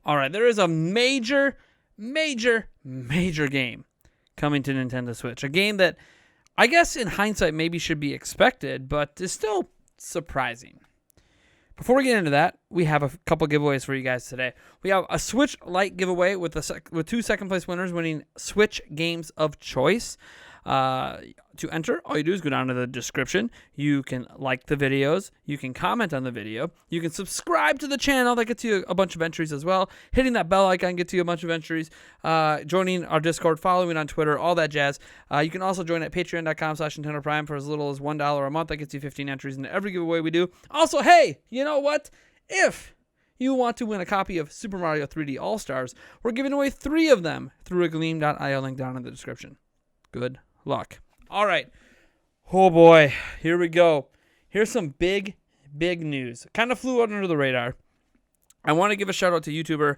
All right, there is a major game coming to Nintendo Switch. A game that I guess in hindsight maybe should be expected, but is still surprising. Before we get into that, we have a couple giveaways for you guys today. We have a Switch Lite giveaway with two second-place winners winning Switch games of choice. To enter, all you do is go down to the description. You can like the videos. You can comment on the video. You can subscribe to the channel. That gets you a bunch of entries as well. Hitting that bell icon gets you a bunch of entries. Joining our Discord, following on Twitter, all that jazz. You can also join at patreon.com/Nintendo Prime for as little as $1 a month. That gets you 15 entries into every giveaway we do. Also, hey, you know what? If you want to win a copy of Super Mario 3D All-Stars, we're giving away 3 of them through a Gleam.io link down in the description. Good luck. All right. Oh boy, here we go. Here's some big news. Kind of flew under the radar. I want to give a shout out to YouTuber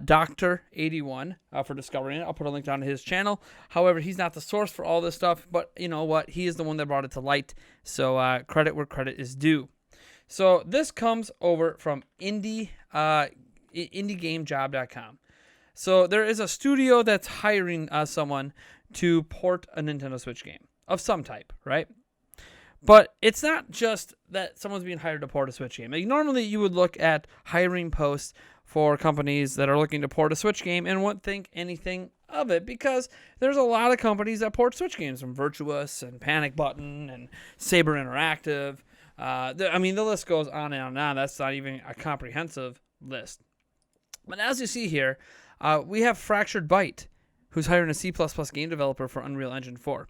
Dr.81 for discovering it. I'll put a link down to his channel. However, he's not the source for all this stuff, but you know what? He is the one that brought it to light. So credit where credit is due. So this comes over from indiegamejob.com. So there is a studio that's hiring someone to port a Nintendo Switch game of some type, right? But it's not just that someone's being hired to port a Switch game. Like normally you would look at hiring posts for companies that are looking to port a Switch game and wouldn't think anything of it because there's a lot of companies that port Switch games from Virtuous and Panic Button and Saber Interactive. The list goes on and on and on. That's not even a comprehensive list. But as you see here, we have Fractured Byte, who's hiring a C++ game developer for Unreal Engine 4.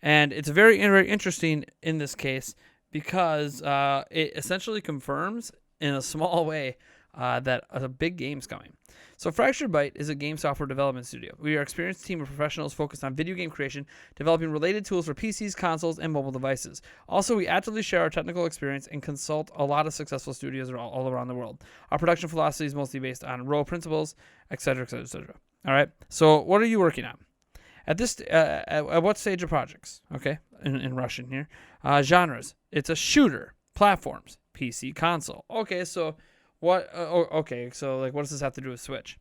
And it's very interesting in this case because it essentially confirms in a small way that a big game's coming. So Fractured Byte is a game software development studio. We are an experienced team of professionals focused on video game creation, developing related tools for PCs, consoles, and mobile devices. Also, we actively share our technical experience and consult a lot of successful studios all around the world. Our production philosophy is mostly based on ROW principles, etc., etc., etc. All right. So what are you working on? At this, at what stage of projects? Okay, in Russian here. Genres. It's a shooter. Platforms. PC, console. Okay, so what? So like, what does this have to do with Switch?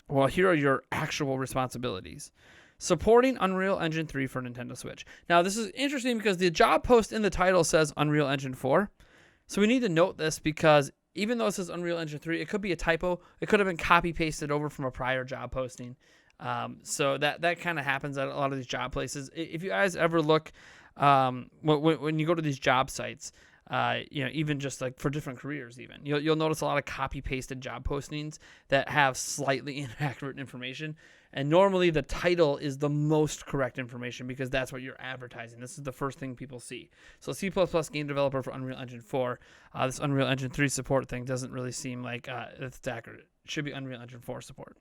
Well, here are your actual responsibilities. Supporting Unreal Engine 3 for Nintendo Switch. Now, this is interesting because the job post in the title says Unreal Engine 4. So we need to note this because even though it says Unreal Engine 3, it could be a typo. It could have been copy-pasted over from a prior job posting. So that kind of happens at a lot of these job places. If you guys ever look, when you go to these job sites, even just like for different careers, even you'll notice a lot of copy-pasted job postings that have slightly inaccurate information. And normally the title is the most correct information because that's what you're advertising. This is the first thing people see. So C++ game developer for Unreal Engine 4. This Unreal Engine 3 support thing doesn't really seem like it's accurate. It should be Unreal Engine 4 support.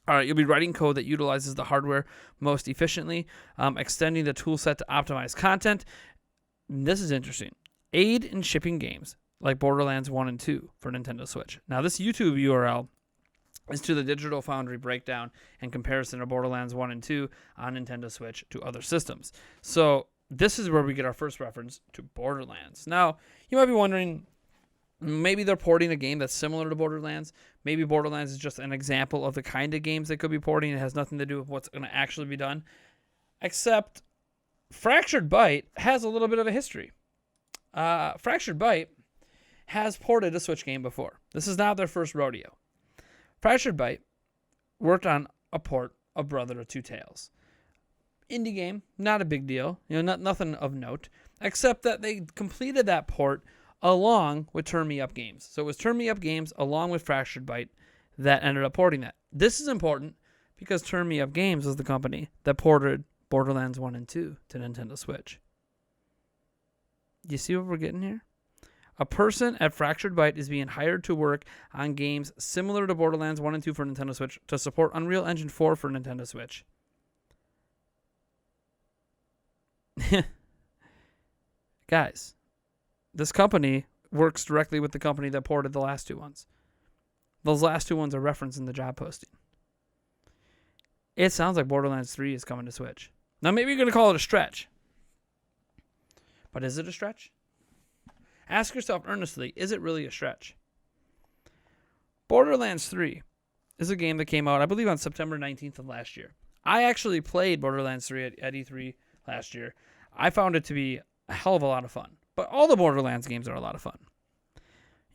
All right, you'll be writing code that utilizes the hardware most efficiently, extending the tool set to optimize content. This is interesting. Aid in shipping games like Borderlands 1 and 2 for Nintendo Switch. Now, this YouTube URL is to the Digital Foundry breakdown and comparison of Borderlands 1 and 2 on Nintendo Switch to other systems. So this is where we get our first reference to Borderlands. Now, you might be wondering, maybe they're porting a game that's similar to Borderlands. Maybe Borderlands is just an example of the kind of games they could be porting. It has nothing to do with what's going to actually be done. Except Fractured Byte has a little bit of a history. Fractured Byte has ported a Switch game before. This is not their first rodeo. Fractured Byte worked on a port of Brother of Two Tales. Indie game, not a big deal. Nothing of note. Except that they completed that port along with Turn Me Up Games. So it was Turn Me Up Games along with Fractured Byte that ended up porting that. This is important because Turn Me Up Games was the company that ported Borderlands 1 and 2 to Nintendo Switch. You see what we're getting here? A person at Fractured Byte is being hired to work on games similar to Borderlands 1 and 2 for Nintendo Switch to support Unreal Engine 4 for Nintendo Switch. Guys, this company works directly with the company that ported the last 2 ones. Those last 2 ones are referenced in the job posting. It sounds like Borderlands 3 is coming to Switch. Now, maybe you're going to call it a stretch. But is it a stretch? Ask yourself earnestly, is it really a stretch? Borderlands 3 is a game that came out, I believe, on September 19th of last year. I actually played Borderlands 3 at E3 last year. I found it to be a hell of a lot of fun. But all the Borderlands games are a lot of fun.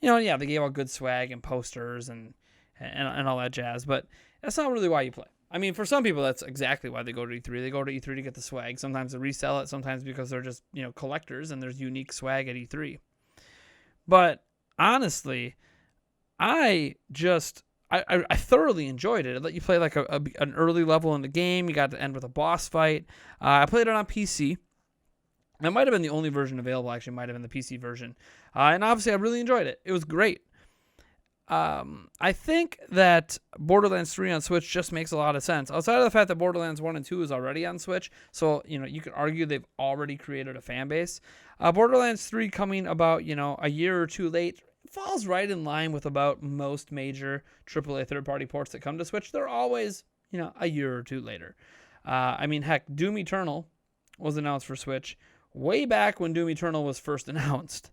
Yeah, they gave out good swag and posters and all that jazz, but that's not really why you play. I mean, for some people, that's exactly why they go to E3. They go to E3 to get the swag. Sometimes to resell it, sometimes because they're just, collectors and there's unique swag at E3. But honestly, I thoroughly enjoyed it. It let you play like an early level in the game. You got to end with a boss fight. I played it on PC. That might have been the only version available. Actually, might have been the PC version. And obviously, I really enjoyed it. It was great. I think that Borderlands 3 on Switch just makes a lot of sense. Outside of the fact that Borderlands 1 and 2 is already on Switch, so, you could argue they've already created a fan base. Borderlands 3 coming about, a year or two late falls right in line with about most major AAA third-party ports that come to Switch. They're always, a year or two later. Heck, Doom Eternal was announced for Switch way back when Doom Eternal was first announced.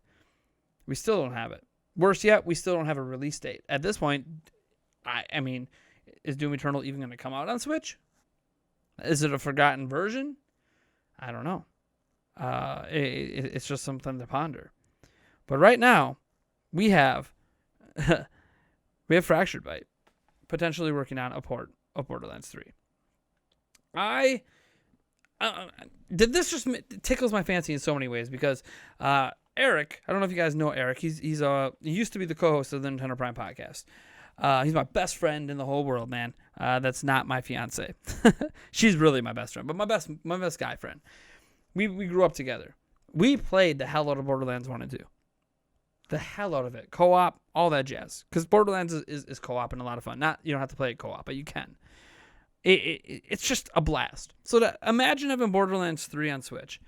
We still don't have it. Worse yet, we still don't have a release date. At this point, is Doom Eternal even going to come out on Switch? Is it a forgotten version? I don't know. It's just something to ponder. But right now, we have Fractured Byte potentially working on a port of Borderlands 3. This just tickles my fancy in so many ways because Eric, I don't know if you guys know Eric. He used to be the co-host of the Nintendo Prime podcast. He's my best friend in the whole world, man. That's not my fiance. She's really my best friend, but my best guy friend. We grew up together. We played the hell out of Borderlands 1 and 2. The hell out of it. Co-op, all that jazz. Because Borderlands is co-op and a lot of fun. You don't have to play it co-op, but you can. It's just a blast. So imagine having Borderlands 3 on Switch.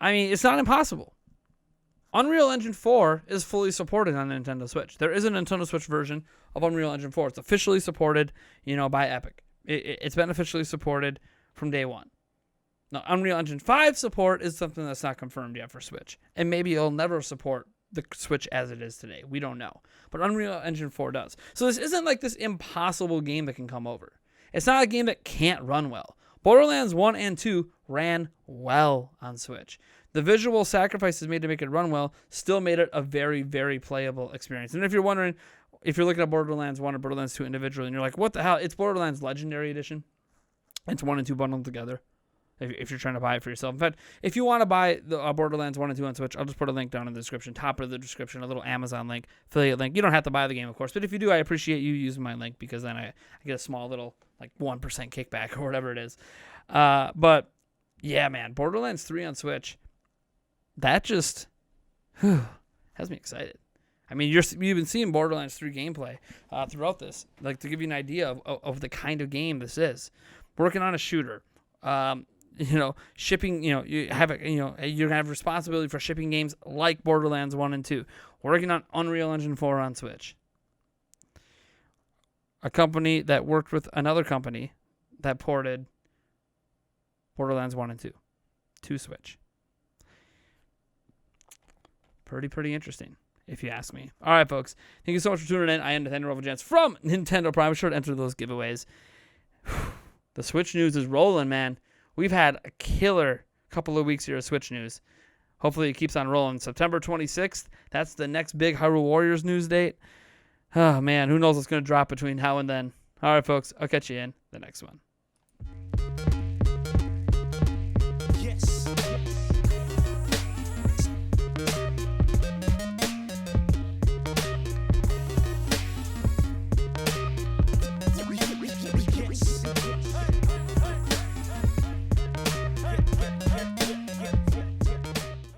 It's not impossible. Unreal Engine 4 is fully supported on Nintendo Switch. There is a Nintendo Switch version of Unreal Engine 4. It's officially supported, by Epic. It's been officially supported from day one. Now, Unreal Engine 5 support is something that's not confirmed yet for Switch. And maybe it'll never support the Switch as it is today. We don't know. But Unreal Engine 4 does. So this isn't like this impossible game that can come over. It's not a game that can't run well. Borderlands 1 and 2 ran well on Switch. The visual sacrifices made to make it run well still made it a very, very playable experience. And if you're wondering, if you're looking at Borderlands 1 or Borderlands 2 individually, and you're like, what the hell? It's Borderlands Legendary Edition. It's 1 and 2 bundled together if you're trying to buy it for yourself. In fact, if you want to buy the Borderlands 1 and 2 on Switch, I'll just put a link down in the description, top of the description, a little Amazon link, affiliate link. You don't have to buy the game, of course, but if you do, I appreciate you using my link because then I get a small little, 1% kickback or whatever it is. But, yeah, man, Borderlands 3 on Switch, that just has me excited. You've been seeing Borderlands 3 gameplay throughout this, to give you an idea of the kind of game this is. Working on a shooter, shipping, you have you're gonna have responsibility for shipping games like Borderlands 1 and 2. Working on Unreal Engine 4 on Switch. A company that worked with another company that ported Borderlands 1 and 2 to Switch. Pretty interesting, if you ask me. All right, folks. Thank you so much for tuning in. I am Nathaniel Rovagents from Nintendo Prime. Be sure to enter those giveaways. The Switch news is rolling, man. We've had a killer couple of weeks here of Switch news. Hopefully it keeps on rolling. September 26th, that's the next big Hyrule Warriors news date. Oh, man, who knows what's going to drop between now and then. All right, folks, I'll catch you in the next one.